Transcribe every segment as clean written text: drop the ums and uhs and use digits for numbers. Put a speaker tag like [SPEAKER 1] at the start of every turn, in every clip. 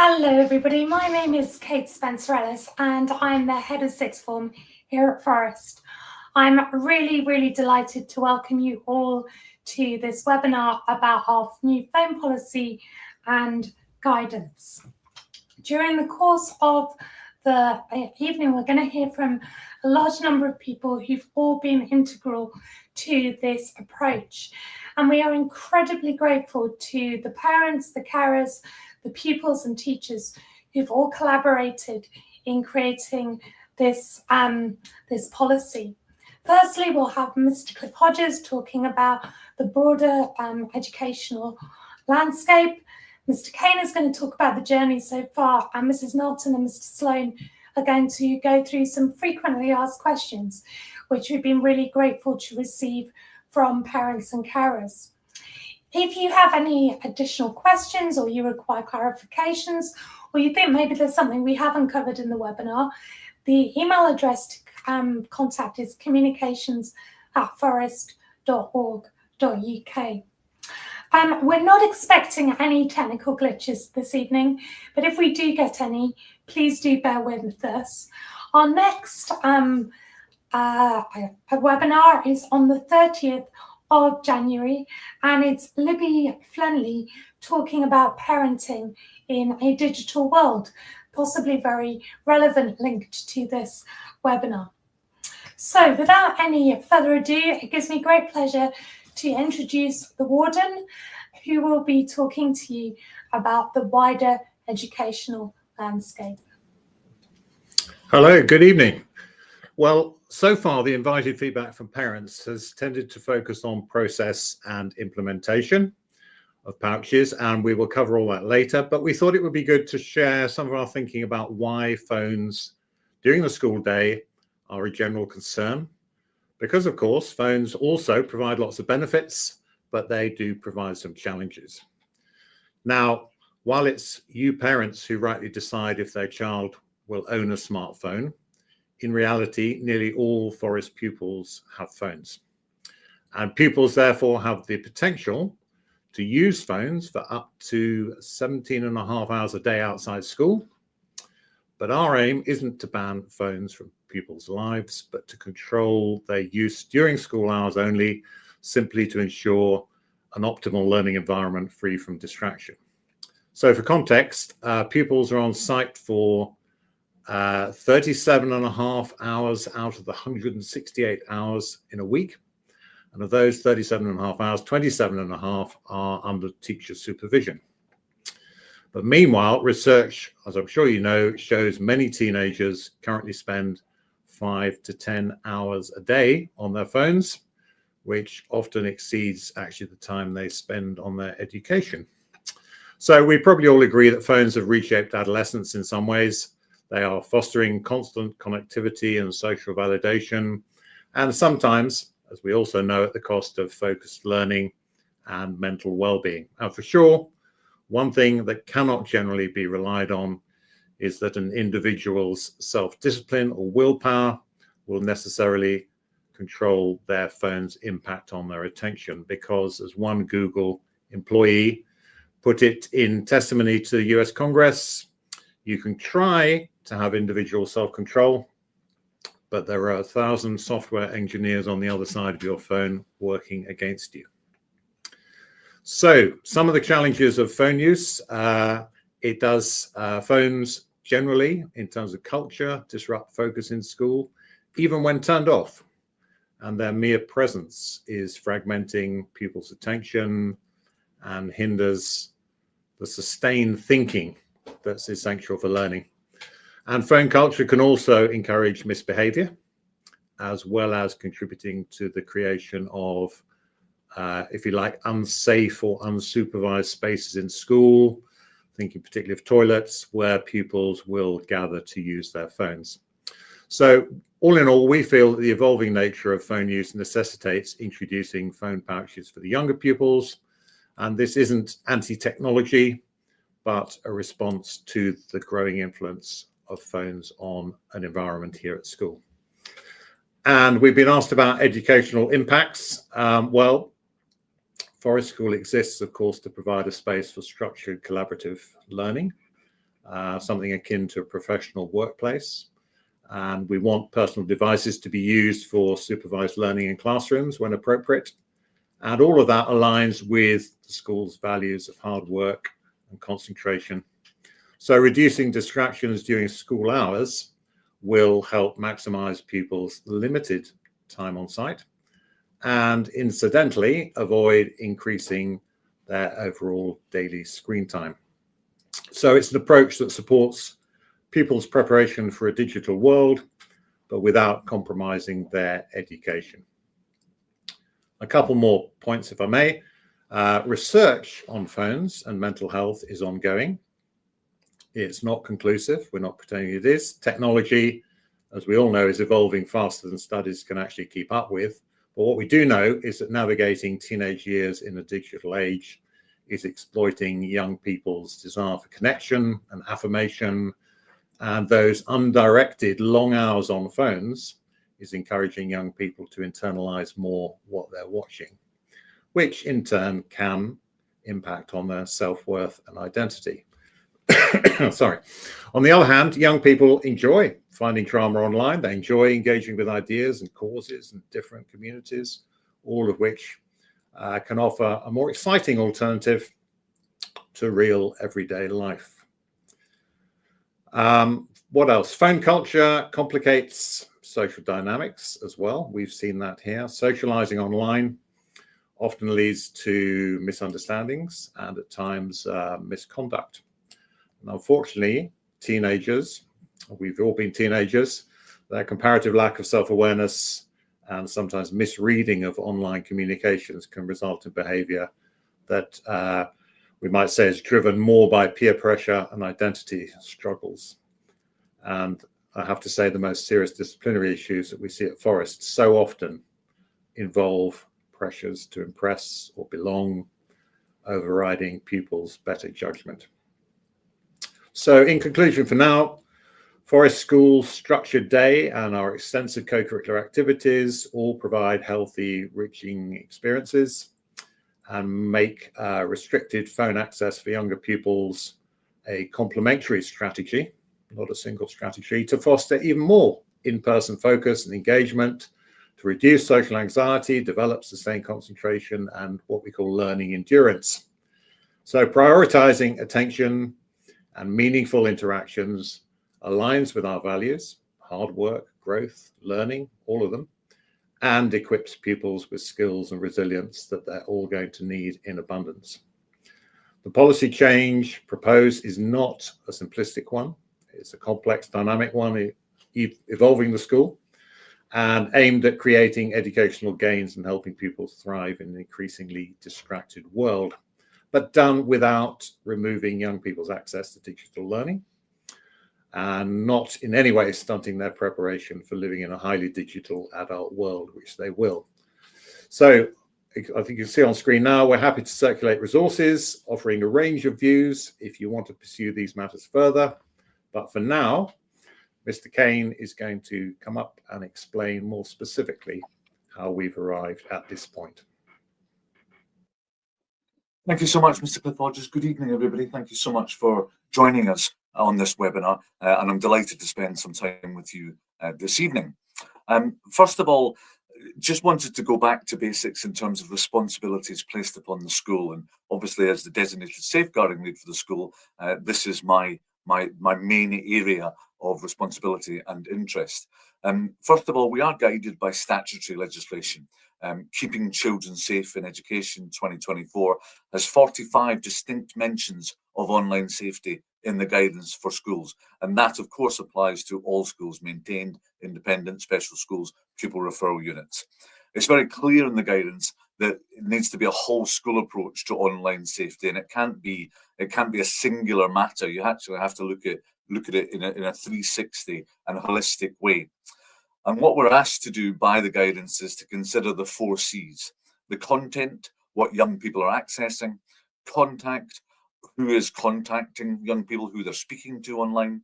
[SPEAKER 1] Hello everybody, my name is Kate Spencer-Ellis and I'm the head of sixth form here at Forest. I'm really delighted to welcome you all to this webinar about our new phone policy and guidance. During the course of the evening, we're going to hear from a large number of people who've all been integral to this approach. And we are incredibly grateful to the parents, the carers, the pupils and teachers who've all collaborated in creating this, this policy. Firstly, we'll have Mr. Cliff Hodges talking about the broader educational landscape. Mr. Kane is going to talk about the journey so far, and Mrs. Milton and Mr. Sloan are going to go through some frequently asked questions, which we've been really grateful to receive from parents and carers. If you have any additional questions or you require clarifications, or you think maybe there's something we haven't covered in the webinar, the email address to contact is communications@forest.org.uk. We're not expecting any technical glitches this evening, but if we do get any, please do bear with us. Our next webinar is on the 30th of January, and it's Libby Flenley talking about parenting in a digital world, possibly very relevant linked to this webinar. So without any further ado, it gives me great pleasure to introduce the warden, who will be talking to you about the wider educational landscape.
[SPEAKER 2] Hello, good evening. Well, so far the invited feedback from parents has tended to focus on process and implementation of pouches, and we will cover all that later, but we thought it would be good to share some of our thinking about why phones during the school day are a general concern. Because of course, phones also provide lots of benefits, but they do provide some challenges. Now, while it's you parents who rightly decide if their child will own a smartphone, in reality, nearly all Forest pupils have phones. And pupils therefore have the potential to use phones for up to 17.5 hours a day outside school. But our aim isn't to ban phones from pupils' lives, but to control their use during school hours only, simply to ensure an optimal learning environment free from distraction. So for context, pupils are on site for 37.5 hours out of the 168 hours in a week. And of those 37.5 hours, 27.5 are under teacher supervision. But meanwhile, research, as I'm sure you know, shows many teenagers currently spend 5 to 10 hours a day on their phones, which often exceeds actually the time they spend on their education. So we probably all agree that phones have reshaped adolescence in some ways. They are fostering constant connectivity and social validation, and sometimes, as we also know, at the cost of focused learning and mental well-being. And for sure, one thing that cannot generally be relied on is that an individual's self-discipline or willpower will necessarily control their phone's impact on their attention, because as one Google employee put it in testimony to the US Congress, you can try to have individual self-control, but there are 1,000 software engineers on the other side of your phone working against you. So some of the challenges of phone use, phones generally, in terms of culture, disrupt focus in school, even when turned off. And their mere presence is fragmenting pupils' attention and hinders the sustained thinking that's essential for learning. And phone culture can also encourage misbehavior, as well as contributing to the creation of, if you like, unsafe or unsupervised spaces in school, thinking particularly of toilets, where pupils will gather to use their phones. So all in all, we feel that the evolving nature of phone use necessitates introducing phone pouches for the younger pupils. And this isn't anti-technology, but a response to the growing influence of phones on an environment here at school. And we've been asked about educational impacts. Well, Forest School exists, of course, to provide a space for structured collaborative learning. something akin to a professional workplace. And we want personal devices to be used for supervised learning in classrooms when appropriate. And all of that aligns with the school's values of hard work and concentration. So reducing distractions during school hours will help maximize pupils' limited time on site and incidentally avoid increasing their overall daily screen time. So it's an approach that supports pupils' preparation for a digital world, but without compromising their education. A couple more points, if I may. Research on phones and mental health is ongoing. It's not conclusive. We're not pretending it is. Technology, as we all know, is evolving faster than studies can actually keep up with. But what we do know is that navigating teenage years in a digital age is exploiting young people's desire for connection and affirmation, and those undirected long hours on phones is encouraging young people to internalize more what they're watching, which in turn can impact on their self-worth and identity. Sorry. On the other hand, young people enjoy finding drama online. They enjoy engaging with ideas and causes and different communities, all of which can offer a more exciting alternative to real everyday life. What else? Phone culture complicates social dynamics as well. We've seen that here. Socializing online often leads to misunderstandings and at times misconduct. And unfortunately, teenagers, we've all been teenagers, their comparative lack of self-awareness and sometimes misreading of online communications can result in behavior that we might say is driven more by peer pressure and identity struggles. And I have to say the most serious disciplinary issues that we see at Forest so often involve pressures to impress or belong, overriding pupils' better judgment. So in conclusion for now, Forest School's structured day and our extensive co-curricular activities all provide healthy, enriching experiences and make restricted phone access for younger pupils a complementary strategy, not a single strategy, to foster even more in-person focus and engagement, to reduce social anxiety, develop sustained concentration, and what we call learning endurance. So prioritizing attention and meaningful interactions aligns with our values, hard work, growth, learning, all of them, and equips pupils with skills and resilience that they're all going to need in abundance. The policy change proposed is not a simplistic one. It's a complex, dynamic one, evolving the school and aimed at creating educational gains and helping pupils thrive in an increasingly distracted world, but done without removing young people's access to digital learning and not in any way stunting their preparation for living in a highly digital adult world, which they will. So I think you can see on screen now, we're happy to circulate resources, offering a range of views if you want to pursue these matters further. But for now, Mr. Kane is going to come up and explain more specifically how we've arrived at this point.
[SPEAKER 3] Thank you so much, Mr. Cliff-Hodges. Good evening, everybody. Thank you so much for joining us on this webinar, and I'm delighted to spend some time with you this evening. First of all, just wanted to go back to basics in terms of responsibilities placed upon the school, and obviously as the designated safeguarding lead for the school, this is my main area of responsibility and interest. First of all, we are guided by statutory legislation. Keeping Children Safe in Education 2024 has 45 distinct mentions of online safety in the guidance for schools. And that, of course, applies to all schools, maintained, independent, special schools, pupil referral units. It's very clear in the guidance that it needs to be a whole school approach to online safety, and it can't be a singular matter. You actually have to look at it in a 360 and holistic way. And what we're asked to do by the guidance is to consider the 4 C's: the content, what young people are accessing; contact, who is contacting young people, who they're speaking to online;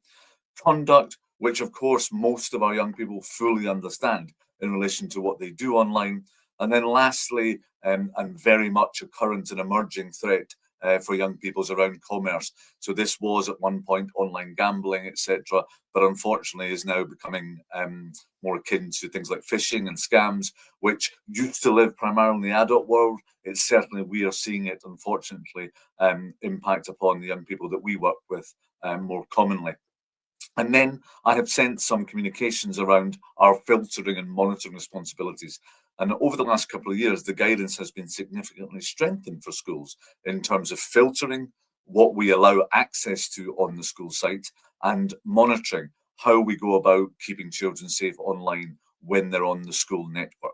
[SPEAKER 3] conduct, which of course most of our young people fully understand in relation to what they do online; and then lastly, and very much a current and emerging threat, for young people is around commerce. So this was at one point online gambling, etc., but unfortunately is now becoming more akin to things like phishing and scams, which used to live primarily in the adult world. It's certainly, we are seeing it, unfortunately, impact upon the young people that we work with more commonly. And then I have sent some communications around our filtering and monitoring responsibilities. And over the last couple of years, the guidance has been significantly strengthened for schools in terms of filtering what we allow access to on the school site and monitoring how we go about keeping children safe online when they're on the school network.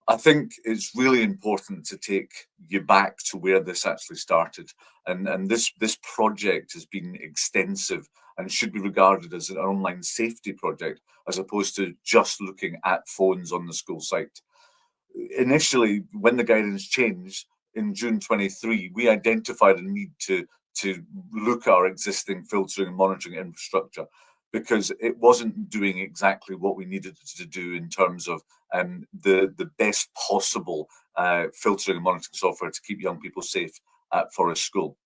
[SPEAKER 3] I think it's really important to take you back to where this actually started. And this project has been extensive and should be regarded as an online safety project, as opposed to just looking at phones on the school site. Initially, when the guidance changed in June 23, we identified a need to look at our existing filtering and monitoring infrastructure, because it wasn't doing exactly what we needed it to do in terms of the best possible filtering and monitoring software to keep young people safe at Forest School.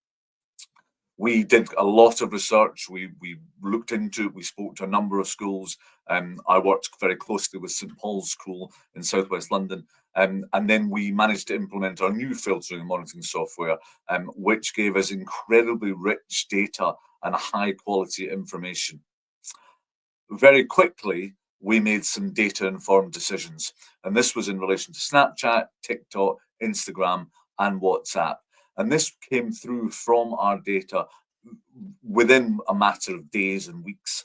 [SPEAKER 3] We did a lot of research. We looked into it. We spoke to a number of schools. I worked very closely with St Paul's School in southwest London. And then we managed to implement our new filtering and monitoring software, which gave us incredibly rich data and high quality information. Very quickly, we made some data-informed decisions. And this was in relation to Snapchat, TikTok, Instagram, and WhatsApp. And this came through from our data within a matter of days and weeks.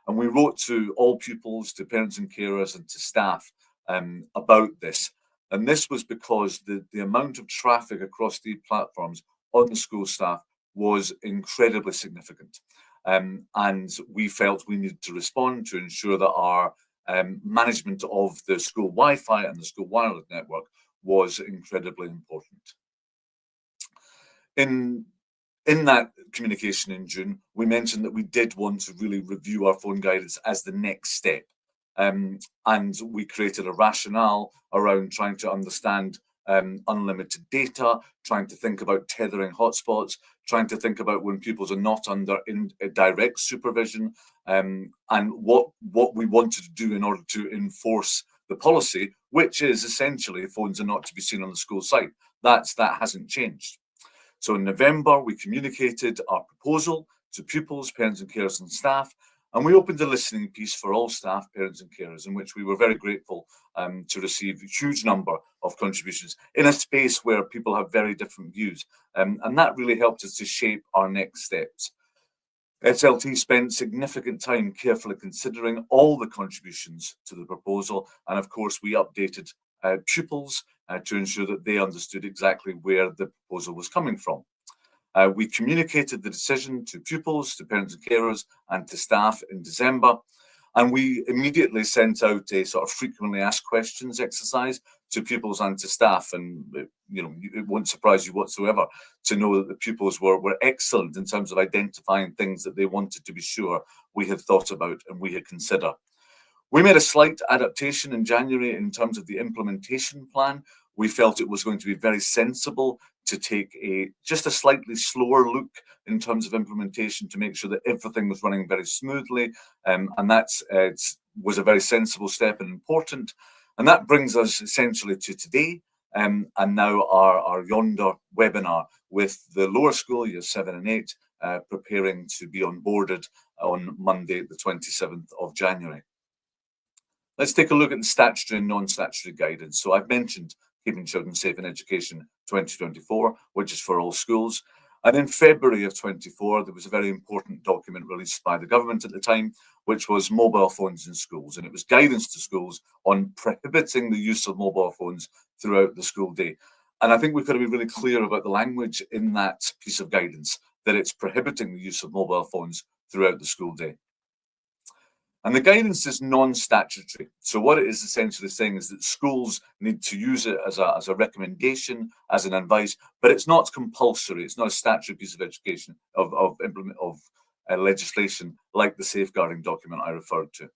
[SPEAKER 3] And we wrote to all pupils, to parents and carers, and to staff about this. And this was because the amount of traffic across the platforms on the school staff was incredibly significant. And we felt we needed to respond to ensure that our management of the school Wi-Fi and the school wireless network was incredibly important. In that communication in June, we mentioned that we did want to really review our phone guidance as the next step. And we created a rationale around trying to understand unlimited data, trying to think about tethering hotspots, trying to think about when pupils are not under direct supervision, and what we wanted to do in order to enforce the policy, which is essentially phones are not to be seen on the school site. That hasn't changed. So in November, we communicated our proposal to pupils, parents and carers and staff, and we opened a listening piece for all staff, parents and carers, in which we were very grateful to receive a huge number of contributions in a space where people have very different views. And that really helped us to shape our next steps. SLT spent significant time carefully considering all the contributions to the proposal. And of course, we updated pupils to ensure that they understood exactly where the proposal was coming from. We communicated the decision to pupils, to parents and carers, and to staff in December. And we immediately sent out a sort of frequently asked questions exercise to pupils and to staff. And it won't surprise you whatsoever to know that the pupils were excellent in terms of identifying things that they wanted to be sure we had thought about and we had considered. We made a slight adaptation in January in terms of the implementation plan. We felt it was going to be very sensible to take just a slightly slower look in terms of implementation to make sure that everything was running very smoothly. And that was a very sensible step and important. And that brings us essentially to today and now our Yonder webinar with the lower school, years 7 and 8, preparing to be onboarded on Monday, the 27th of January. Let's take a look at the statutory and non-statutory guidance. So I've mentioned Keeping Children Safe in Education 2024, which is for all schools. And in February of 24, there was a very important document released by the government at the time, which was mobile phones in schools. And it was guidance to schools on prohibiting the use of mobile phones throughout the school day. And I think we've got to be really clear about the language in that piece of guidance, that it's prohibiting the use of mobile phones throughout the school day. And the guidance is non-statutory. So what it is essentially saying is that schools need to use it as a recommendation, as an advice, but it's not compulsory. It's not a statutory piece of education, of legislation like the safeguarding document I referred to.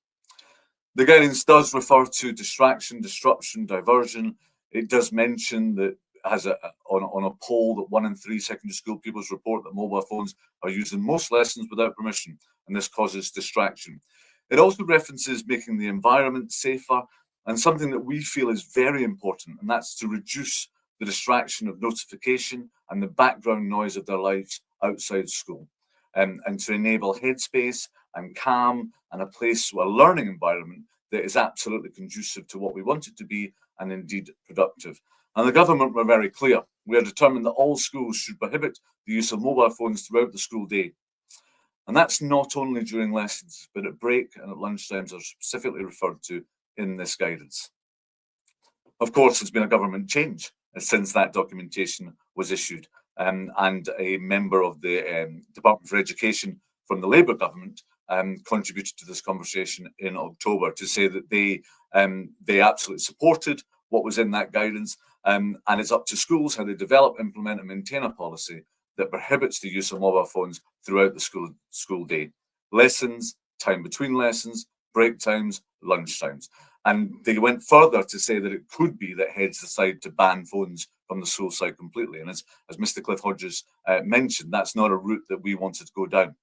[SPEAKER 3] The guidance does refer to distraction, disruption, diversion. It does mention that has on a poll that 1 in 3 secondary school pupils report that mobile phones are used in most lessons without permission, and this causes distraction. It also references making the environment safer, and something that we feel is very important, and that's to reduce the distraction of notification and the background noise of their lives outside school, and to enable headspace and calm and a place, a learning environment that is absolutely conducive to what we want it to be and indeed productive. And the government were very clear. We are determined that all schools should prohibit the use of mobile phones throughout the school day. And that's not only during lessons, but at break and at lunchtimes are specifically referred to in this guidance. Of course, there's been a government change since that documentation was issued, and a member of the Department for Education from the Labour government contributed to this conversation in October to say that they absolutely supported what was in that guidance, and it's up to schools how they develop, implement and maintain a policy that prohibits the use of mobile phones throughout the school day. Lessons, time between lessons, break times, lunch times. And they went further to say that it could be that heads decide to ban phones from the school site completely. And as Mr. Cliff Hodges mentioned, that's not a route that we wanted to go down.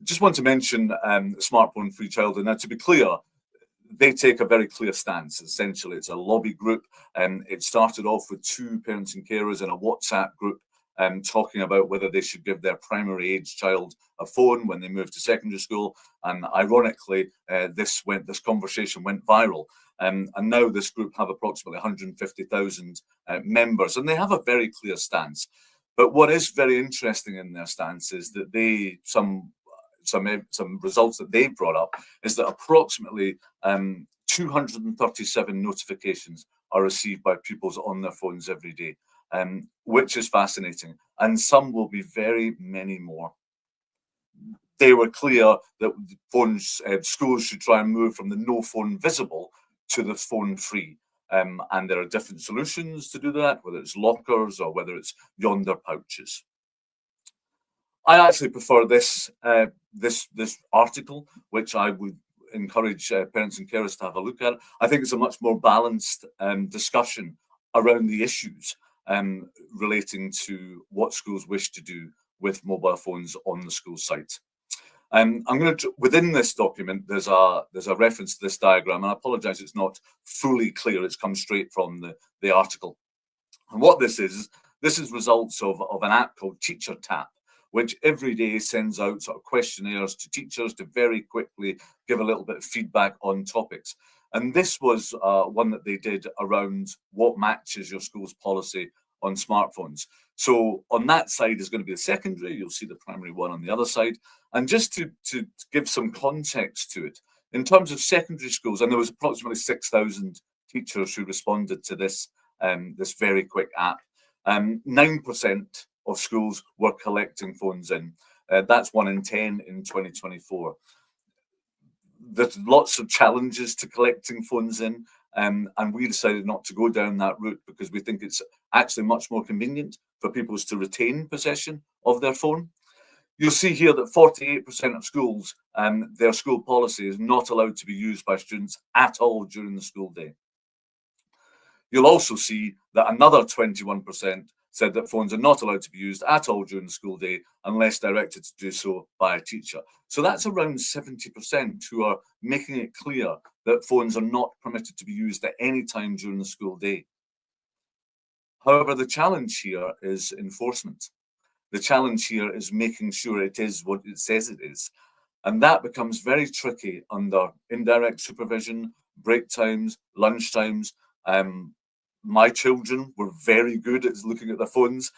[SPEAKER 3] Just want to mention Smartphone Free Childhood. Now, to be clear, they take a very clear stance. Essentially, it's a lobby group. It started off with 2 parents and carers in a WhatsApp group talking about whether they should give their primary age child a phone when they move to secondary school. And ironically, this conversation went viral. And now this group have approximately 150,000 members, and they have a very clear stance. But what is very interesting in their stance is that some results that they brought up is that approximately 237 notifications are received by pupils on their phones every day, which is fascinating. And some will be very many more. They were clear that schools should try and move from the no phone visible to the phone free. And there are different solutions to do that, whether it's lockers or whether it's Yonder pouches. I actually prefer this article, which I would encourage parents and carers to have a look at. I think it's a much more balanced discussion around the issues relating to what schools wish to do with mobile phones on the school site. I'm going to, within this document, there's a reference to this diagram, and I apologize, it's not fully clear. It's come straight from the article. And what this is results of an app called Teacher Tap, which every day sends out sort of questionnaires to teachers to very quickly give a little bit of feedback on topics. And this was one that they did around what matches your school's policy on smartphones. So on that side is going to be the secondary. You'll see the primary one on the other side. And just to give some context to it, in terms of secondary schools, and there was approximately 6,000 teachers who responded to this very quick app. 9% of schools were collecting phones in. That's 1 in 10 in 2024. There's lots of challenges to collecting phones in, and we decided not to go down that route because we think it's actually much more convenient for people to retain possession of their phone. You'll see here that 48% of schools, their school policy is not allowed to be used by students at all during the school day. You'll also see that another 21% said that phones are not allowed to be used at all during the school day unless directed to do so by a teacher. So that's around 70% who are making it clear that phones are not permitted to be used at any time during the school day. However, the challenge here is enforcement. The challenge here is making sure it is what it says it is. And that becomes very tricky under indirect supervision, break times, lunch times. My children were very good at looking at their phones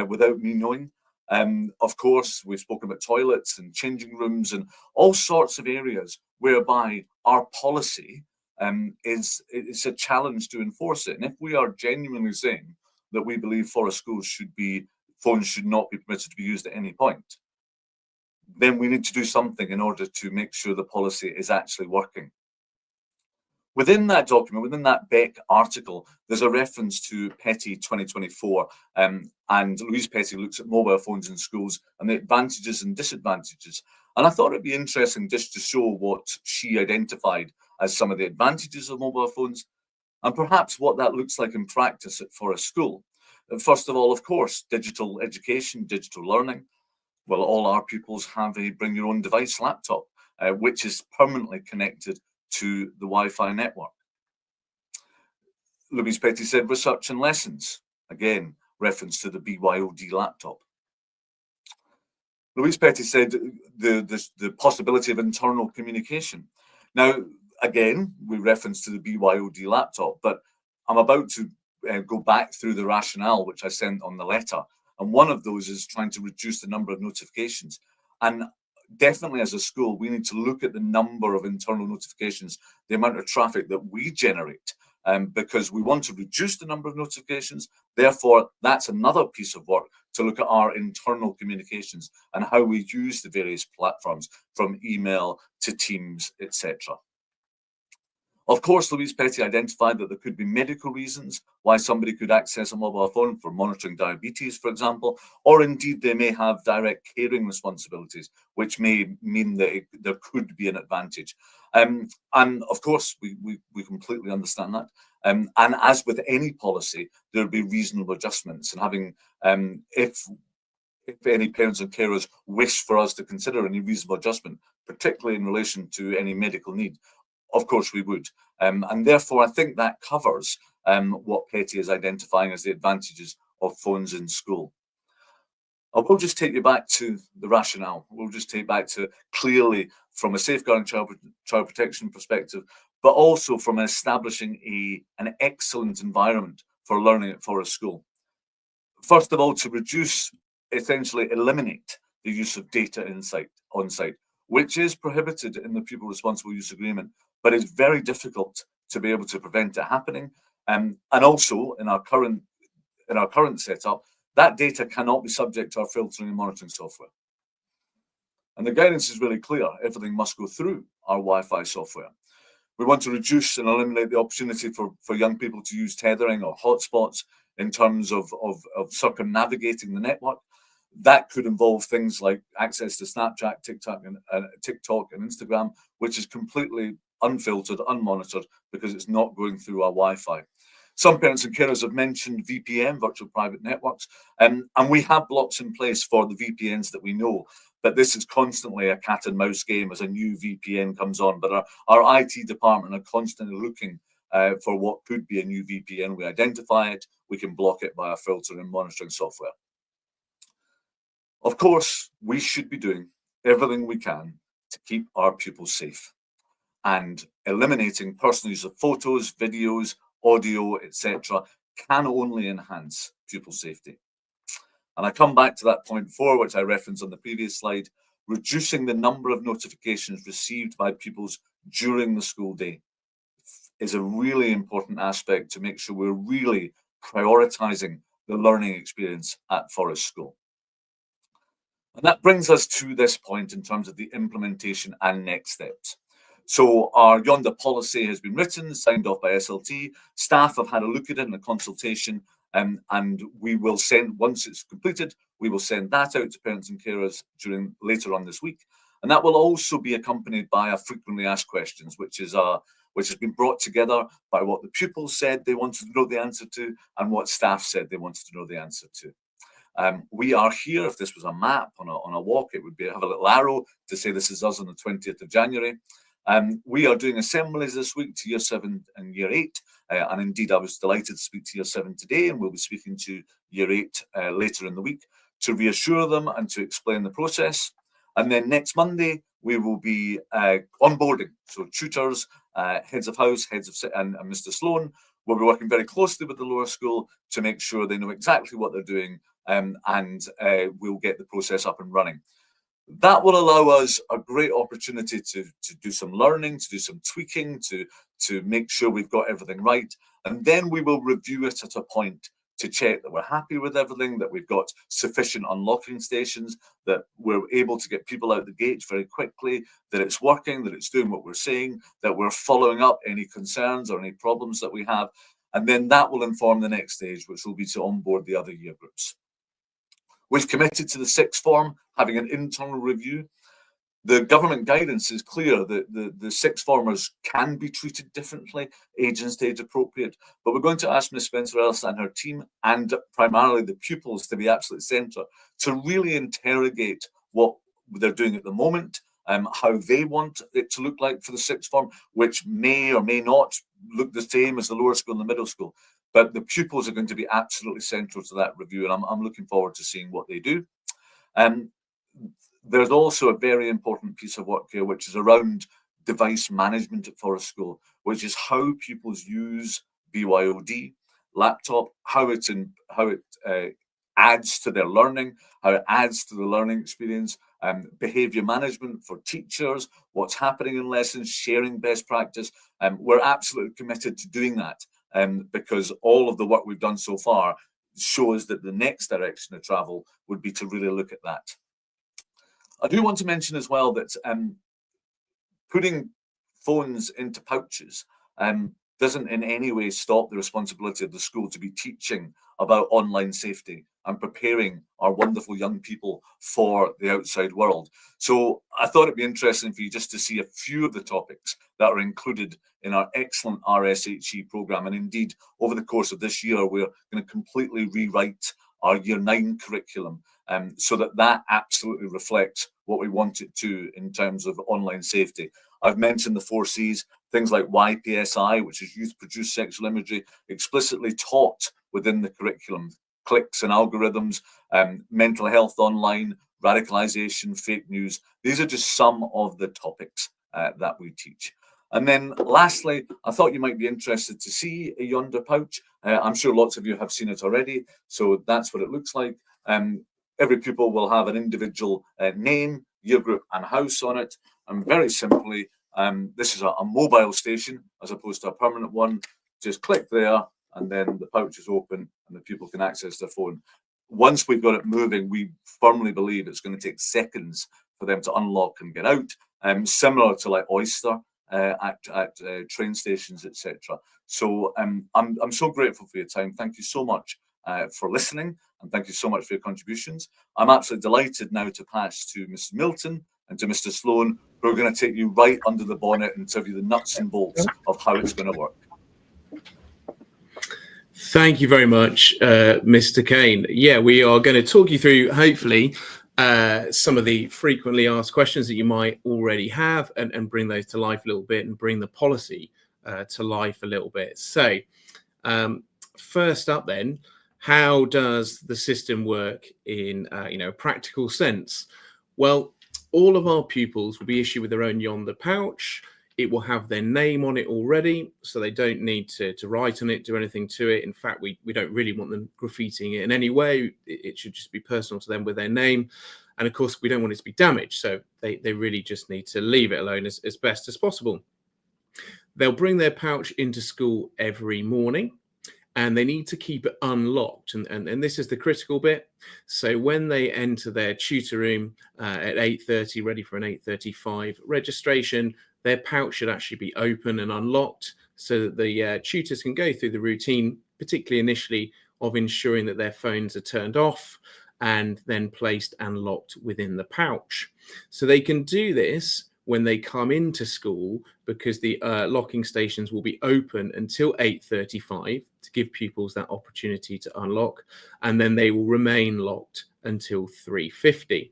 [SPEAKER 3] without me knowing. Of course, we've spoken about toilets and changing rooms and all sorts of areas whereby our policy is a challenge to enforce it. And if we are genuinely saying that we believe forest schools phones should not be permitted to be used at any point, then we need to do something in order to make sure the policy is actually working. Within that document, within that Beck article, there's a reference to Petty 2024, and Louise Petty looks at mobile phones in schools and the advantages and disadvantages. And I thought it'd be interesting just to show what she identified as some of the advantages of mobile phones and perhaps what that looks like in practice at Forest School. First of all, of course, digital education, digital learning. Well, all our pupils have a bring your own device laptop, which is permanently connected to the Wi-Fi network. Louise Petty said research and lessons. Again, reference to the BYOD laptop. Louise Petty said the possibility of internal communication. Now, again, we reference to the BYOD laptop, but I'm about to go back through the rationale which I sent on the letter. And one of those is trying to reduce the number of notifications. And definitely as a school, we need to look at the number of internal notifications, the amount of traffic that we generate, because we want to reduce the number of notifications. Therefore, that's another piece of work to look at our internal communications and how we use the various platforms, from email to Teams, etc. Of course, Louise Petty identified that there could be medical reasons why somebody could access a mobile phone for monitoring diabetes, for example, or indeed they may have direct caring responsibilities, which may mean that there could be an advantage. And of course, we completely understand that. And as with any policy, there will be reasonable adjustments. And having, if any parents and carers wish for us to consider any reasonable adjustment, particularly in relation to any medical need, of course we would. And therefore, I think that covers what Petty is identifying as the advantages of phones in school. I will just take you back to the rationale. We'll just take back to clearly from a safeguarding child protection perspective, but also from establishing an excellent environment for learning at Forest School. First of all, to reduce, essentially eliminate the use of data on site, which is prohibited in the Pupil Responsible Use Agreement, but it's very difficult to be able to prevent it happening. And also in our current setup, that data cannot be subject to our filtering and monitoring software. And the guidance is really clear. Everything must go through our Wi-Fi software. We want to reduce and eliminate the opportunity for young people to use tethering or hotspots in terms of circumnavigating the network. That could involve things like access to Snapchat, TikTok and Instagram, which is completely unfiltered, unmonitored, because it's not going through our Wi-Fi. Some parents and carers have mentioned VPN, virtual private networks, and we have blocks in place for the VPNs that we know, but this is constantly a cat and mouse game as a new VPN comes on. But our IT department are constantly looking for what could be a new VPN. We identify it, we can block it via filtering and monitoring software. Of course, we should be doing everything we can to keep our pupils safe, and eliminating personal use of photos, videos, audio, etc. can only enhance pupil safety. And I come back to that point 4, which I referenced on the previous slide. Reducing the number of notifications received by pupils during the school day is a really important aspect to make sure we're really prioritizing the learning experience at Forest School. And that brings us to this point in terms of the implementation and next steps. So our Yondr policy has been written, signed off by SLT. Staff have had a look at it in a consultation, and we will send, once it's completed, we will send that out to parents and carers later on this week. And that will also be accompanied by a frequently asked questions, which has been brought together by what the pupils said they wanted to know the answer to and what staff said they wanted to know the answer to. We are here. If this was a map on a walk, it would have a little arrow to say this is us on the 20th of January. We are doing assemblies this week to Year 7 and Year 8, and indeed I was delighted to speak to Year 7 today, and we'll be speaking to Year 8 later in the week to reassure them and to explain the process. And then next Monday we will be onboarding, so tutors, heads of house, and Mr. Sloan will be working very closely with the lower school to make sure they know exactly what they're doing, and we'll get the process up and running. That will allow us a great opportunity to do some learning, to do some tweaking, to make sure we've got everything right. And then we will review it at a point to check that we're happy with everything, that we've got sufficient unlocking stations, that we're able to get people out the gate very quickly, that it's working, that it's doing what we're saying, that we're following up any concerns or any problems that we have. And then that will inform the next stage, which will be to onboard the other year groups. We've committed to the sixth form having an internal review. The government guidance is clear that the sixth formers can be treated differently, age and stage appropriate, but we're going to ask Ms. Spencer-Ellis and her team, and primarily the pupils, to be absolute centre, to really interrogate what they're doing at the moment, how they want it to look like for the sixth form, which may or may not look the same as the lower school and the middle school. But the pupils are going to be absolutely central to that review, and I'm looking forward to seeing what they do. There's also a very important piece of work here, which is around device management at Forest School, which is how pupils use BYOD laptop, how it adds to their learning, how it adds to the learning experience, behaviour management for teachers, what's happening in lessons, sharing best practice. We're absolutely committed to doing that because all of the work we've done so far shows that the next direction of travel would be to really look at that. I do want to mention as well that putting phones into pouches doesn't in any way stop the responsibility of the school to be teaching about online safety and preparing our wonderful young people for the outside world. So I thought it'd be interesting for you just to see a few of the topics that are included in our excellent RSHE programme. And indeed, over the course of this year, we're going to completely rewrite our Year 9 curriculum so that absolutely reflects what we want it to in terms of online safety. I've mentioned the 4 Cs, things like YPSI, which is youth-produced sexual imagery, explicitly taught within the curriculum, clicks and algorithms, mental health online, radicalization, fake news. These are just some of the topics that we teach. And then lastly, I thought you might be interested to see a Yonder pouch. I'm sure lots of you have seen it already, so that's what it looks like. Every pupil will have an individual name, year group and house on it. And very simply, this is a mobile station as opposed to a permanent one. Just click there and then the pouch is open and the pupil can access their phone. Once we've got it moving, we firmly believe it's going to take seconds for them to unlock and get out, similar to like Oyster at train stations, etc. So I'm so grateful for your time. Thank you so much for listening, and thank you so much for your contributions. I'm absolutely delighted now to pass to Mr. Milton and to Mr. Sloan, who are going to take you right under the bonnet and tell you the nuts and bolts of how it's going to work.
[SPEAKER 4] Thank you very much, Mr. Kane. Yeah, we are going to talk you through, hopefully, some of the frequently asked questions that you might already have and bring those to life a little bit and bring the policy to life a little bit. So first up then, how does the system work in a practical sense? Well, all of our pupils will be issued with their own Yonder pouch. It will have their name on it already, so they don't need to write on it, do anything to it. In fact, we don't really want them graffitiing it in any way. It should just be personal to them with their name. And of course, we don't want it to be damaged, so they really just need to leave it alone as best as possible. They'll bring their pouch into school every morning, and they need to keep it unlocked. And this is the critical bit. So when they enter their tutor room at 8:30, ready for an 8:35 registration, their pouch should actually be open and unlocked so that the tutors can go through the routine, particularly initially, of ensuring that their phones are turned off and then placed and locked within the pouch. So they can do this when they come into school because the locking stations will be open until 8:35 to give pupils that opportunity to unlock, and then they will remain locked until 3:50.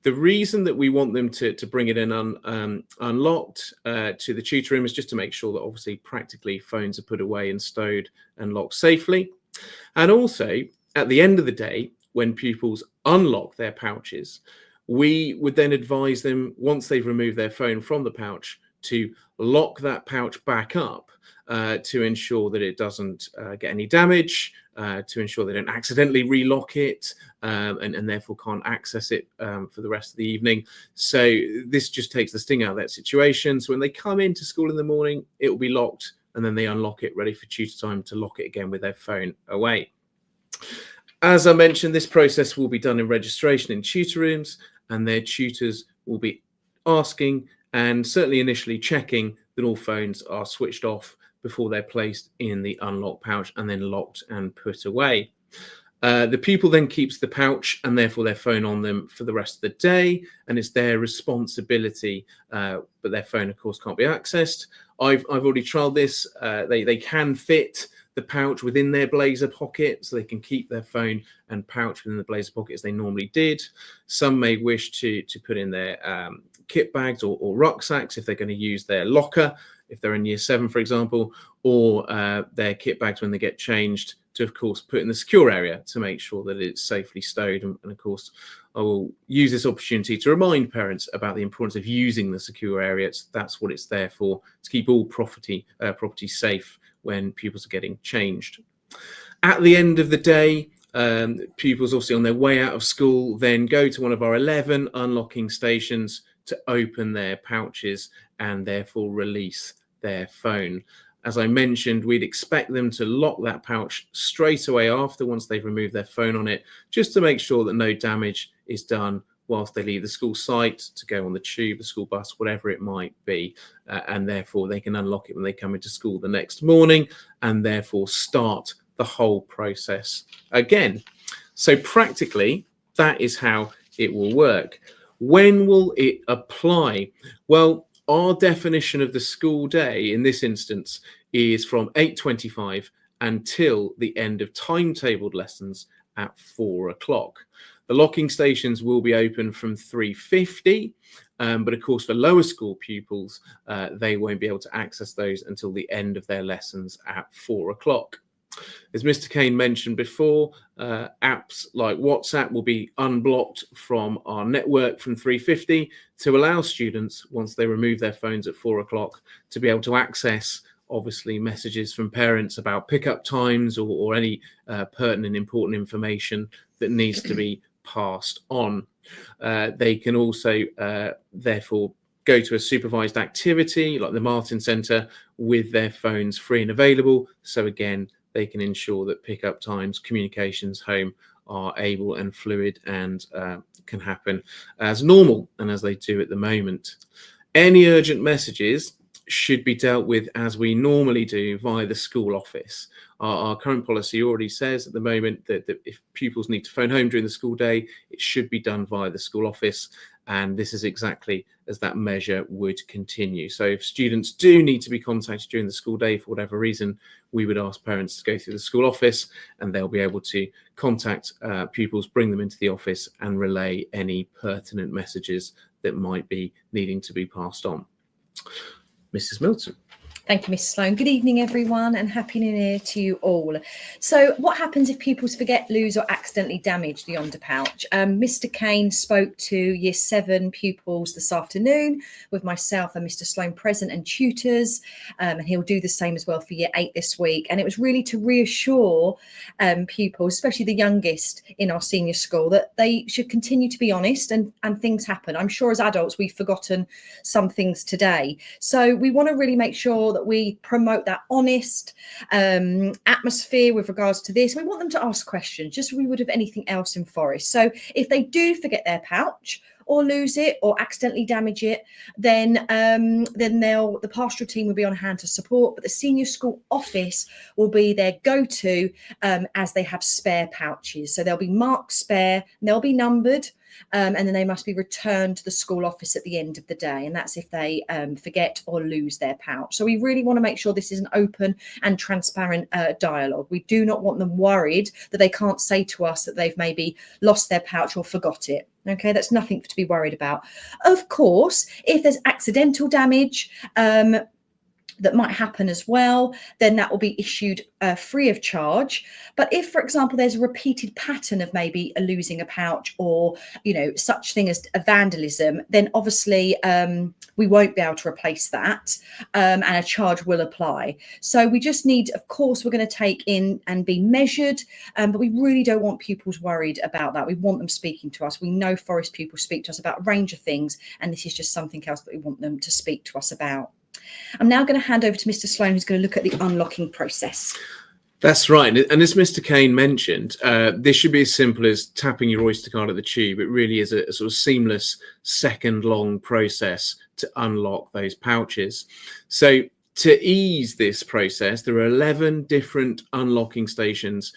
[SPEAKER 4] The reason that we want them to bring it in unlocked to the tutor room is just to make sure that obviously practically phones are put away and stowed and locked safely. And also at the end of the day, when pupils unlock their pouches, we would then advise them, once they've removed their phone from the pouch, to lock that pouch back up to ensure that it doesn't get any damage, to ensure they don't accidentally relock it and therefore can't access it for the rest of the evening. So this just takes the sting out of that situation. So when they come into school in the morning, it will be locked, and then they unlock it, ready for tutor time to lock it again with their phone away. As I mentioned, this process will be done in registration in tutor rooms, and their tutors will be asking and certainly initially checking that all phones are switched off before they're placed in the unlocked pouch and then locked and put away. The pupil then keeps the pouch and therefore their phone on them for the rest of the day, and it's their responsibility, but their phone of course can't be accessed. I've already tried this. They can fit the pouch within their blazer pocket, so they can keep their phone and pouch within the blazer pocket as they normally did. Some may wish to put in their kit bags or rucksacks if they're going to use their locker, if they're in year 7, for example, or their kit bags when they get changed, to of course put in the secure area to make sure that it's safely stowed. And of course I will use this opportunity to remind parents about the importance of using the secure area. That's what it's there for, to keep all property safe when pupils are getting changed. At the end of the day, pupils obviously on their way out of school then go to one of our 11 unlocking stations to open their pouches and therefore release their phone. As I mentioned, we'd expect them to lock that pouch straight away after, once they've removed their phone on it, just to make sure that no damage is done whilst they leave the school site to go on the tube, the school bus, whatever it might be. And therefore they can unlock it when they come into school the next morning and therefore start the whole process again. So practically, that is how it will work. When will it apply? Well, our definition of the school day in this instance is from 8:25 until the end of timetabled lessons at 4 o'clock. The locking stations will be open from 3:50, but of course for lower school pupils, they won't be able to access those until the end of their lessons at 4 o'clock. As Mr. Kane mentioned before, apps like WhatsApp will be unblocked from our network from 3:50 to allow students, once they remove their phones at 4 o'clock, to be able to access obviously messages from parents about pickup times or any pertinent important information that needs to be passed on. They can also therefore go to a supervised activity like the Martin Centre with their phones free and available. So again, they can ensure that pickup times, communications home are able and fluid and can happen as normal and as they do at the moment. Any urgent messages should be dealt with as we normally do via the school office. Our current policy already says at the moment that if pupils need to phone home during the school day, it should be done via the school office. And this is exactly as that measure would continue. So if students do need to be contacted during the school day for whatever reason, we would ask parents to go through the school office and they'll be able to contact pupils, bring them into the office and relay any pertinent messages that might be needing to be passed on. Mrs. Milton.
[SPEAKER 5] Thank you, Mrs. Sloan. Good evening, everyone, and Happy New Year to you all. So what happens if pupils forget, lose or accidentally damage the Yondr pouch? Mr. Kane spoke to Year 7 pupils this afternoon with myself and Mr. Sloan present and tutors, and he'll do the same as well for Year 8 this week. And it was really to reassure pupils, especially the youngest in our senior school, that they should continue to be honest and things happen. I'm sure as adults we've forgotten some things today. So we want to really make sure that we promote that honest atmosphere with regards to this. We want them to ask questions, just as we would of anything else in Forest. So if they do forget their pouch or lose it or accidentally damage it, then the pastoral team will be on hand to support, but the senior school office will be their go-to as they have spare pouches. So they'll be marked spare, and they'll be numbered, and then they must be returned to the school office at the end of the day. And that's if they forget or lose their pouch. So we really want to make sure this is an open and transparent dialogue. We do not want them worried that they can't say to us that they've maybe lost their pouch or forgot it. Okay, that's nothing to be worried about. Of course, if there's accidental damage, that might happen as well, then that will be issued free of charge. But if, for example, there's a repeated pattern of maybe losing a pouch or, such thing as a vandalism, then obviously we won't be able to replace that and a charge will apply. So we just need, of course, we're going to take in and be measured, but we really don't want pupils worried about that. We want them speaking to us. We know Forest pupils speak to us about a range of things, and this is just something else that we want them to speak to us about. I'm now going to hand over to Mr. Sloan, who's going to look at the unlocking process.
[SPEAKER 4] That's right. And as Mr. Kane mentioned, this should be as simple as tapping your Oyster card at the tube. It really is a sort of seamless second-long process to unlock those pouches. So to ease this process, there are 11 different unlocking stations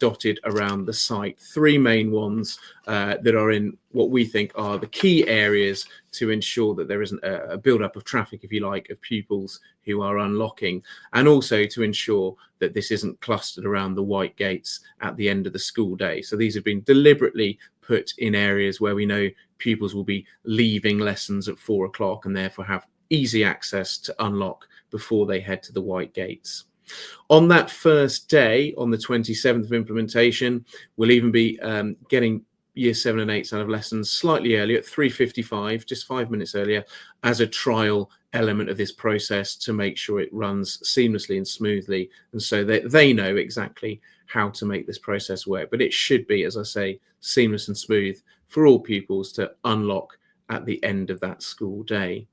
[SPEAKER 4] dotted around the site. 3 main ones that are in what we think are the key areas to ensure that there isn't a build-up of traffic, if you like, of pupils who are unlocking, and also to ensure that this isn't clustered around the white gates at the end of the school day. So these have been deliberately put in areas where we know pupils will be leaving lessons at 4 o'clock and therefore have easy access to unlock before they head to the white gates. On that first day, on the 27th of implementation, we'll even be getting Year 7 and 8 out of lessons slightly earlier at 3:55, just 5 minutes earlier, as a trial element of this process to make sure it runs seamlessly and smoothly, and so that they know exactly how to make this process work. But it should be, as I say, seamless and smooth for all pupils to unlock at the end of that school day.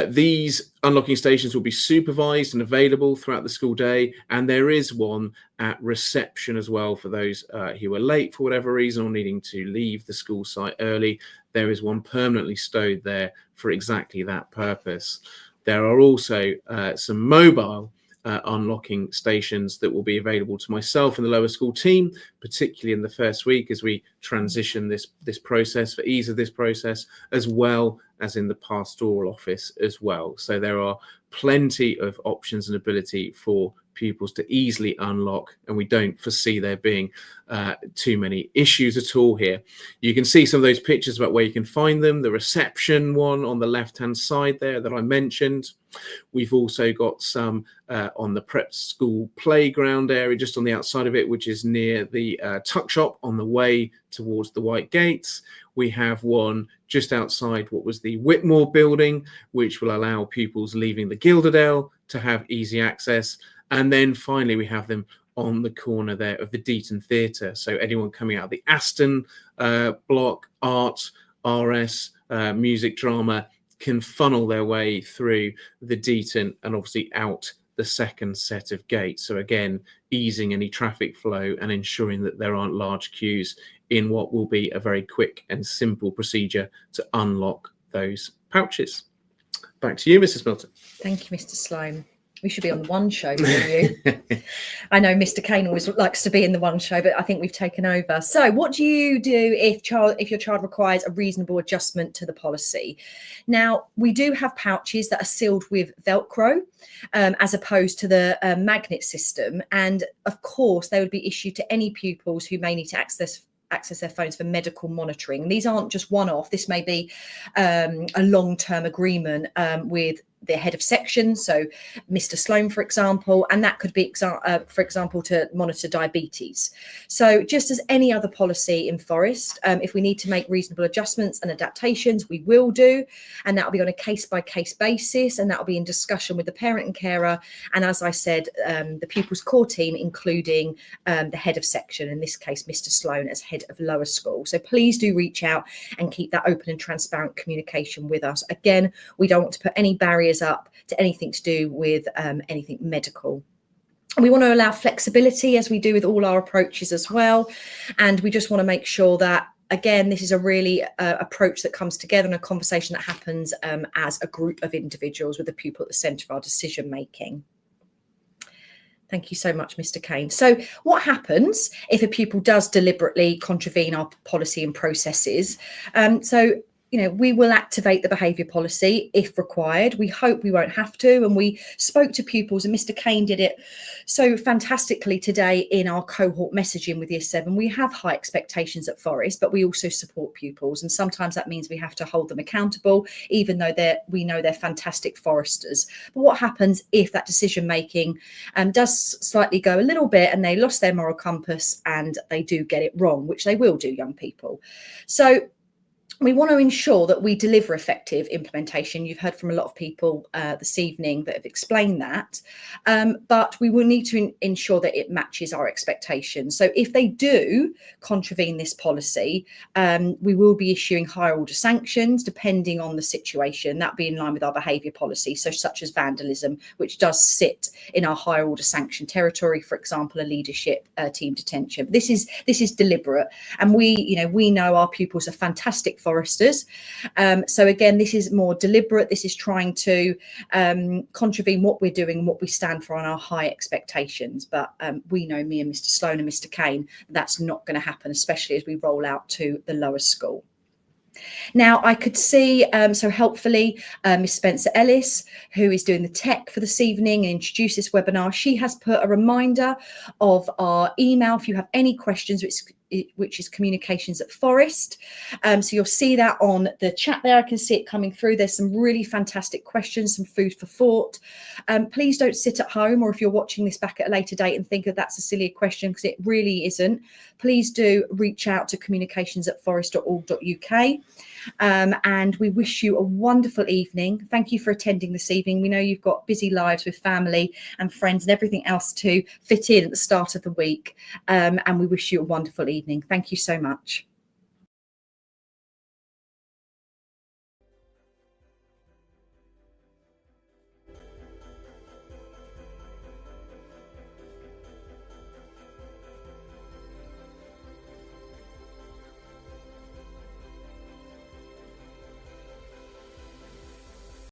[SPEAKER 4] These unlocking stations will be supervised and available throughout the school day, and there is one at reception as well for those who are late for whatever reason or needing to leave the school site early. There is one permanently stowed there for exactly that purpose. There are also some mobile unlocking stations that will be available to myself and the lower school team, particularly in the first week as we transition this process for ease of this process, as well as in the pastoral office as well. So there are plenty of options and ability for pupils to easily unlock, and we don't foresee there being too many issues at all here. You can see some of those pictures about where you can find them. The reception one on the left hand side there that I mentioned. We've also got some on the prep school playground area just on the outside of it, which is near the tuck shop on the way towards the white gates. We have one just outside what was the Whitmore building, which will allow pupils leaving the Gilderdale to have easy access. And then finally, we have them on the corner there of the Deaton Theatre. So anyone coming out of the Aston block, art, RS, music, drama, can funnel their way through the Deaton and obviously out the second set of gates. So again, easing any traffic flow and ensuring that there aren't large queues in what will be a very quick and simple procedure to unlock those pouches. Back to you, Mrs. Milton.
[SPEAKER 5] Thank you, Mr. Sloan. We should be on the One Show for you. I know Mr. Kane always likes to be in the One Show, but I think we've taken over. So what do you do if your child requires a reasonable adjustment to the policy? Now, we do have pouches that are sealed with Velcro as opposed to the magnet system. And of course, they would be issued to any pupils who may need to access their phones for medical monitoring. These aren't just one-off. This may be a long-term agreement with the head of section, so Mr. Sloan, for example, and that could be, for example, to monitor diabetes. So just as any other policy in Forest, if we need to make reasonable adjustments and adaptations, we will do, and that will be on a case-by-case basis, and that will be in discussion with the parent and carer, and as I said, the pupils' core team, including the head of section, in this case, Mr. Sloan as head of lower school. So please do reach out and keep that open and transparent communication with us. Again, we don't want to put any barriers up to anything to do with anything medical. We want to allow flexibility, as we do with all our approaches as well, and we just want to make sure that, again, this is a really approach that comes together and a conversation that happens as a group of individuals with the pupil at the centre of our decision making. Thank you so much, Mr. Kane. So what happens if a pupil does deliberately contravene our policy and processes? We will activate the behaviour policy if required. We hope we won't have to. And we spoke to pupils, and Mr. Kane did it so fantastically today in our cohort messaging with Year 7. We have high expectations at Forest, but we also support pupils. And sometimes that means we have to hold them accountable, even though we know they're fantastic Foresters. But what happens if that decision making does slightly go a little bit and they lost their moral compass and they do get it wrong, which they will do, young people. So we want to ensure that we deliver effective implementation. You've heard from a lot of people this evening that have explained that, but we will need to ensure that it matches our expectations. So if they do contravene this policy, we will be issuing higher order sanctions depending on the situation. That be in line with our behaviour policy, so such as vandalism, which does sit in our higher order sanction territory. For example, a leadership team detention. This is deliberate, and we know our pupils are fantastic Foresters. So again, this is more deliberate. This is trying to contravene what we're doing and what we stand for on our high expectations. But we know, me and Mr. Sloan and Mr. Kane, that's not going to happen, especially as we roll out to the lower school. Now, I could see, so helpfully, Miss Spencer Ellis, who is doing the tech for this evening and introduced this webinar, she has put a reminder of our email if you have any questions, which is communications@Forest. So you'll see that on the chat there. I can see it coming through. There's some really fantastic questions, some food for thought. Please don't sit at home, or if you're watching this back at a later date and think that that's a silly question, because it really isn't. Please do reach out to communications@forest.org.uk. And we wish you a wonderful evening. Thank you for attending this evening. We know you've got busy lives with family and friends and everything else to fit in at the start of the week. And we wish you a wonderful evening. Thank you so much.